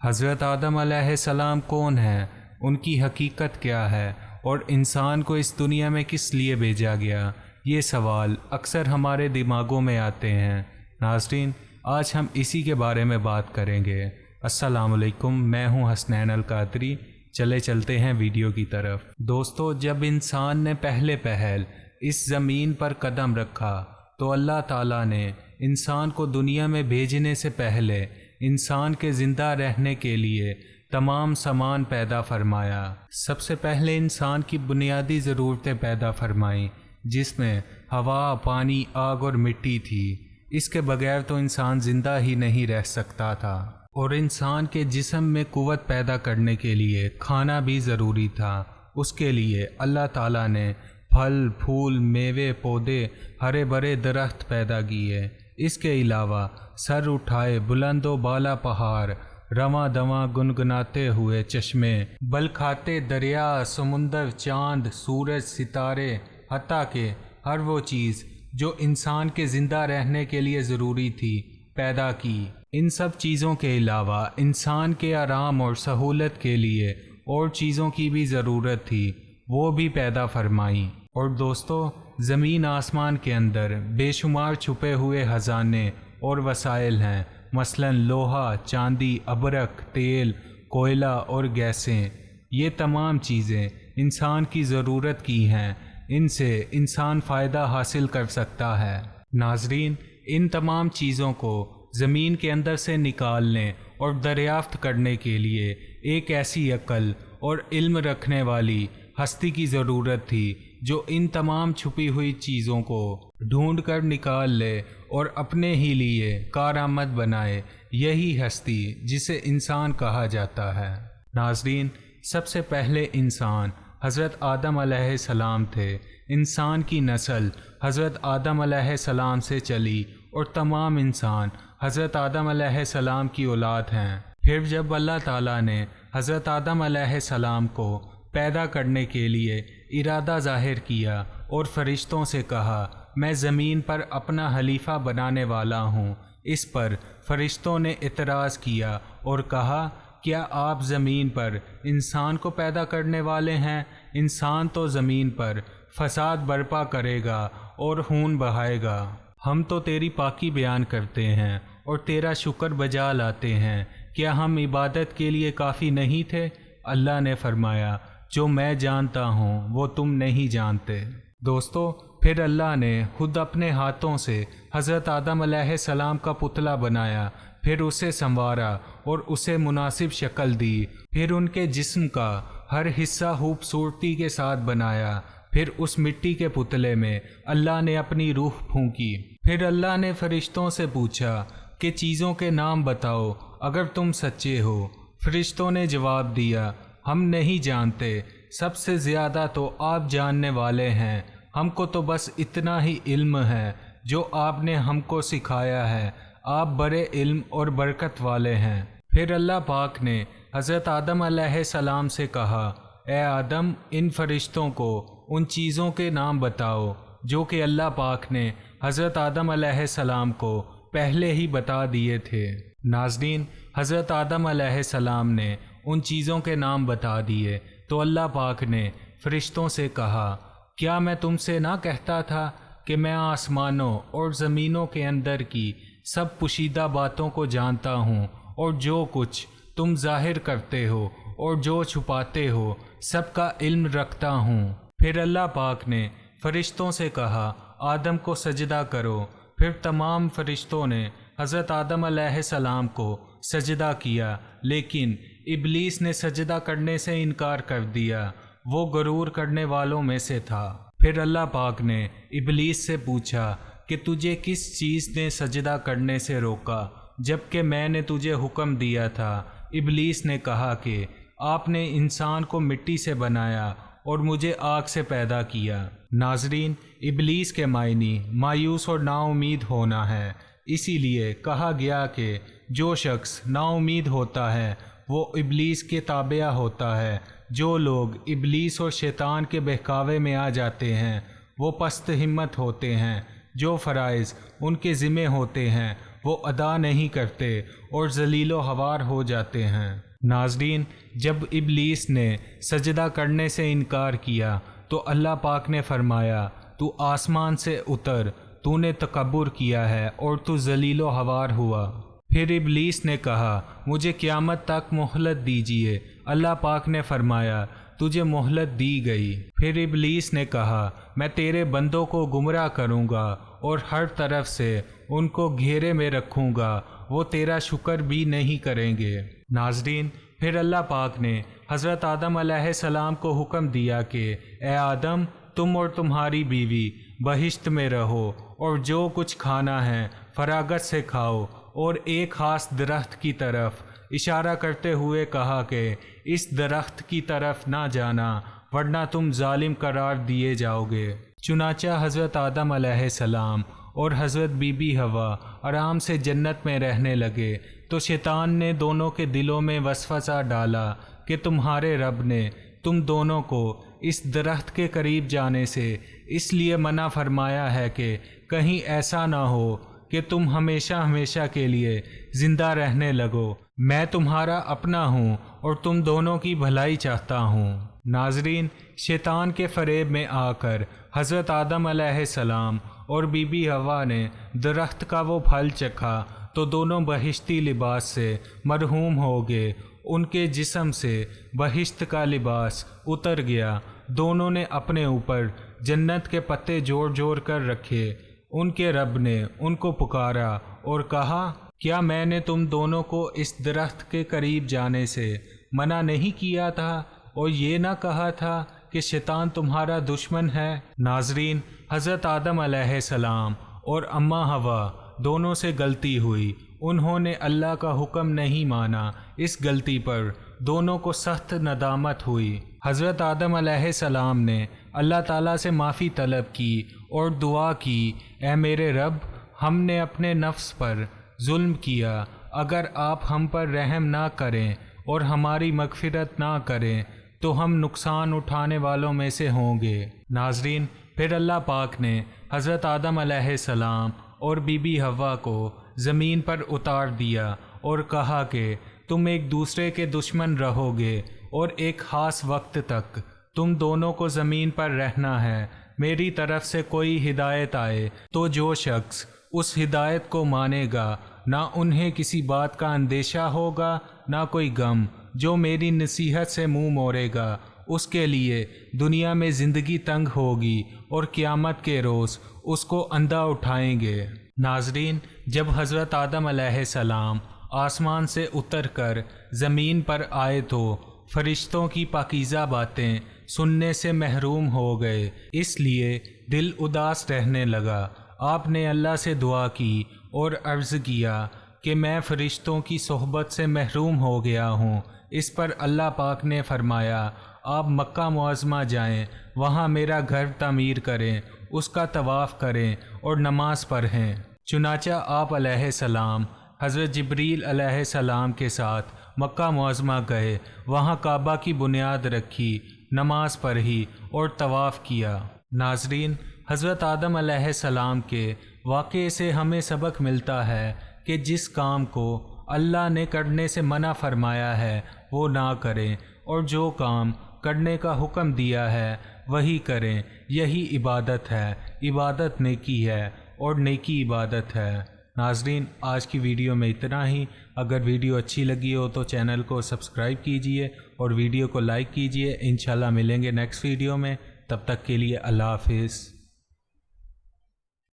حضرت آدم علیہ السلام کون ہیں، ان کی حقیقت کیا ہے اور انسان کو اس دنیا میں کس لیے بھیجا گیا، یہ سوال اکثر ہمارے دماغوں میں آتے ہیں۔ ناظرین، آج ہم اسی کے بارے میں بات کریں گے۔ السلام علیکم، میں ہوں حسنین القادری۔ چلے چلتے ہیں ویڈیو کی طرف۔ دوستو، جب انسان نے پہلے پہل اس زمین پر قدم رکھا تو اللہ تعالیٰ نے انسان کو دنیا میں بھیجنے سے پہلے انسان کے زندہ رہنے کے لیے تمام سامان پیدا فرمایا۔ سب سے پہلے انسان کی بنیادی ضرورتیں پیدا فرمائیں، جس میں ہوا، پانی، آگ اور مٹی تھی۔ اس کے بغیر تو انسان زندہ ہی نہیں رہ سکتا تھا، اور انسان کے جسم میں قوت پیدا کرنے کے لیے کھانا بھی ضروری تھا۔ اس کے لیے اللہ تعالیٰ نے پھل، پھول، میوے، پودے، ہرے بھرے درخت پیدا کیے۔ اس کے علاوہ سر اٹھائے بلند و بالا پہاڑ، رواں دواں گنگناتے ہوئے چشمے، بل کھاتے دریا، سمندر، چاند، سورج، ستارے، حتیٰ کہ ہر وہ چیز جو انسان کے زندہ رہنے کے لیے ضروری تھی پیدا کی۔ ان سب چیزوں کے علاوہ انسان کے آرام اور سہولت کے لیے اور چیزوں کی بھی ضرورت تھی، وہ بھی پیدا فرمائیں۔ اور دوستو، زمین آسمان کے اندر بے شمار چھپے ہوئے خزانے اور وسائل ہیں، مثلا لوہا، چاندی، ابرک، تیل، کوئلہ اور گیسیں۔ یہ تمام چیزیں انسان کی ضرورت کی ہیں، ان سے انسان فائدہ حاصل کر سکتا ہے۔ ناظرین، ان تمام چیزوں کو زمین کے اندر سے نکالنے اور دریافت کرنے کے لیے ایک ایسی عقل اور علم رکھنے والی ہستی کی ضرورت تھی جو ان تمام چھپی ہوئی چیزوں کو ڈھونڈ کر نکال لے اور اپنے ہی لیے کارآمد بنائے۔ یہی ہستی جسے انسان کہا جاتا ہے۔ ناظرین، سب سے پہلے انسان حضرت آدم علیہ السلام تھے۔ انسان کی نسل حضرت آدم علیہ السلام سے چلی اور تمام انسان حضرت آدم علیہ السلام کی اولاد ہیں۔ پھر جب اللہ تعالیٰ نے حضرت آدم علیہ السلام کو پیدا کرنے کے لیے ارادہ ظاہر کیا اور فرشتوں سے کہا، میں زمین پر اپنا خلیفہ بنانے والا ہوں، اس پر فرشتوں نے اعتراض کیا اور کہا، کیا آپ زمین پر انسان کو پیدا کرنے والے ہیں؟ انسان تو زمین پر فساد برپا کرے گا اور خون بہائے گا۔ ہم تو تیری پاکی بیان کرتے ہیں اور تیرا شکر بجا لاتے ہیں، کیا ہم عبادت کے لیے کافی نہیں تھے؟ اللہ نے فرمایا، جو میں جانتا ہوں وہ تم نہیں جانتے۔ دوستو، پھر اللہ نے خود اپنے ہاتھوں سے حضرت آدم علیہ السلام کا پتلا بنایا، پھر اسے سنوارا اور اسے مناسب شکل دی، پھر ان کے جسم کا ہر حصہ خوبصورتی کے ساتھ بنایا، پھر اس مٹی کے پتلے میں اللہ نے اپنی روح پھونکی۔ پھر اللہ نے فرشتوں سے پوچھا کہ چیزوں کے نام بتاؤ اگر تم سچے ہو۔ فرشتوں نے جواب دیا، ہم نہیں جانتے، سب سے زیادہ تو آپ جاننے والے ہیں، ہم کو تو بس اتنا ہی علم ہے جو آپ نے ہم کو سکھایا ہے، آپ بڑے علم اور برکت والے ہیں۔ پھر اللہ پاک نے حضرت آدم علیہ السلام سے کہا، اے آدم، ان فرشتوں کو ان چیزوں کے نام بتاؤ جو کہ اللہ پاک نے حضرت آدم علیہ السلام کو پہلے ہی بتا دیے تھے۔ ناظرین، حضرت آدم علیہ السلام نے ان چیزوں کے نام بتا دیے تو اللہ پاک نے فرشتوں سے کہا، کیا میں تم سے نہ کہتا تھا کہ میں آسمانوں اور زمینوں کے اندر کی سب پوشیدہ باتوں کو جانتا ہوں، اور جو کچھ تم ظاہر کرتے ہو اور جو چھپاتے ہو سب کا علم رکھتا ہوں۔ پھر اللہ پاک نے فرشتوں سے کہا، آدم کو سجدہ کرو۔ پھر تمام فرشتوں نے حضرت آدم علیہ السلام کو سجدہ کیا، لیکن ابلیس نے سجدہ کرنے سے انکار کر دیا، وہ غرور کرنے والوں میں سے تھا۔ پھر اللہ پاک نے ابلیس سے پوچھا کہ تجھے کس چیز نے سجدہ کرنے سے روکا جبکہ میں نے تجھے حکم دیا تھا؟ ابلیس نے کہا کہ آپ نے انسان کو مٹی سے بنایا اور مجھے آگ سے پیدا کیا۔ ناظرین، ابلیس کے معنی مایوس اور نا امید ہونا ہے، اسی لیے کہا گیا کہ جو شخص نا امید ہوتا ہے وہ ابلیس کے تابع ہوتا ہے۔ جو لوگ ابلیس اور شیطان کے بہکاوے میں آ جاتے ہیں وہ پست ہمت ہوتے ہیں، جو فرائض ان کے ذمہ ہوتے ہیں وہ ادا نہیں کرتے اور ذلیل و خوار ہو جاتے ہیں۔ ناظرین، جب ابلیس نے سجدہ کرنے سے انکار کیا تو اللہ پاک نے فرمایا، تو آسمان سے اتر، تو نے تکبر کیا ہے اور تو ذلیل و خوار ہوا۔ پھر ابلیس نے کہا، مجھے قیامت تک مہلت دیجیے۔ اللہ پاک نے فرمایا، تجھے مہلت دی گئی۔ پھر ابلیس نے کہا، میں تیرے بندوں کو گمراہ کروں گا اور ہر طرف سے ان کو گھیرے میں رکھوں گا، وہ تیرا شکر بھی نہیں کریں گے۔ ناظرین، پھر اللہ پاک نے حضرت آدم علیہ السلام کو حکم دیا کہ اے آدم، تم اور تمہاری بیوی بہشت میں رہو اور جو کچھ کھانا ہے فراغت سے کھاؤ، اور ایک خاص درخت کی طرف اشارہ کرتے ہوئے کہا کہ اس درخت کی طرف نہ جانا ورنہ تم ظالم قرار دیے جاؤ گے۔ چنانچہ حضرت آدم علیہ السلام اور حضرت بی بی حوا آرام سے جنت میں رہنے لگے تو شیطان نے دونوں کے دلوں میں وسوسہ ڈالا کہ تمہارے رب نے تم دونوں کو اس درخت کے قریب جانے سے اس لیے منع فرمایا ہے کہ کہیں ایسا نہ ہو کہ تم ہمیشہ ہمیشہ کے لیے زندہ رہنے لگو۔ میں تمہارا اپنا ہوں اور تم دونوں کی بھلائی چاہتا ہوں۔ ناظرین، شیطان کے فریب میں آ کر حضرت آدم علیہ السلام اور بی بی حوا نے درخت کا وہ پھل چکھا تو دونوں بہشتی لباس سے مرحوم ہو گئے، ان کے جسم سے بہشت کا لباس اتر گیا۔ دونوں نے اپنے اوپر جنت کے پتے جوڑ جوڑ کر رکھے۔ ان کے رب نے ان کو پکارا اور کہا، کیا میں نے تم دونوں کو اس درخت کے قریب جانے سے منع نہیں کیا تھا اور یہ نہ کہا تھا کہ شیطان تمہارا دشمن ہے؟ ناظرین، حضرت آدم علیہ السلام اور اماں حوا دونوں سے غلطی ہوئی، انہوں نے اللہ کا حکم نہیں مانا۔ اس غلطی پر دونوں کو سخت ندامت ہوئی۔ حضرت آدم علیہ السلام نے اللہ تعالیٰ سے معافی طلب کی اور دعا کی، اے میرے رب، ہم نے اپنے نفس پر ظلم کیا، اگر آپ ہم پر رحم نہ کریں اور ہماری مغفرت نہ کریں تو ہم نقصان اٹھانے والوں میں سے ہوں گے۔ ناظرین، پھر اللہ پاک نے حضرت آدم علیہ السلام اور بی بی حوا کو زمین پر اتار دیا اور کہا کہ تم ایک دوسرے کے دشمن رہو گے اور ایک خاص وقت تک تم دونوں کو زمین پر رہنا ہے۔ میری طرف سے کوئی ہدایت آئے تو جو شخص اس ہدایت کو مانے گا، نہ انہیں کسی بات کا اندیشہ ہوگا نہ کوئی غم۔ جو میری نصیحت سے منہ موڑے گا اس کے لیے دنیا میں زندگی تنگ ہوگی اور قیامت کے روز اس کو اندھا اٹھائیں گے۔ ناظرین، جب حضرت آدم علیہ السلام آسمان سے اتر کر زمین پر آئے تو فرشتوں کی پاکیزہ باتیں سننے سے محروم ہو گئے، اس لیے دل اداس رہنے لگا۔ آپ نے اللہ سے دعا کی اور عرض کیا کہ میں فرشتوں کی صحبت سے محروم ہو گیا ہوں۔ اس پر اللہ پاک نے فرمایا، آپ مکہ معظمہ جائیں، وہاں میرا گھر تعمیر کریں، اس کا طواف کریں اور نماز پڑھیں۔ چنانچہ آپ علیہ السلام حضرت جبریل علیہ السلام کے ساتھ مکہ معظمہ گئے، وہاں کعبہ کی بنیاد رکھی، نماز پڑھی اور طواف کیا۔ ناظرین، حضرت آدم علیہ السلام کے واقعے سے ہمیں سبق ملتا ہے کہ جس کام کو اللہ نے کرنے سے منع فرمایا ہے وہ نہ کریں، اور جو کام کرنے کا حکم دیا ہے وہی کریں۔ یہی عبادت ہے، عبادت نیکی ہے اور نیکی عبادت ہے۔ ناظرین، آج کی ویڈیو میں اتنا ہی۔ اگر ویڈیو اچھی لگی ہو تو چینل کو سبسکرائب کیجئے اور ویڈیو کو لائک کیجئے۔ انشاءاللہ ملیں گے نیکسٹ ویڈیو میں، تب تک کے لیے اللہ حافظ۔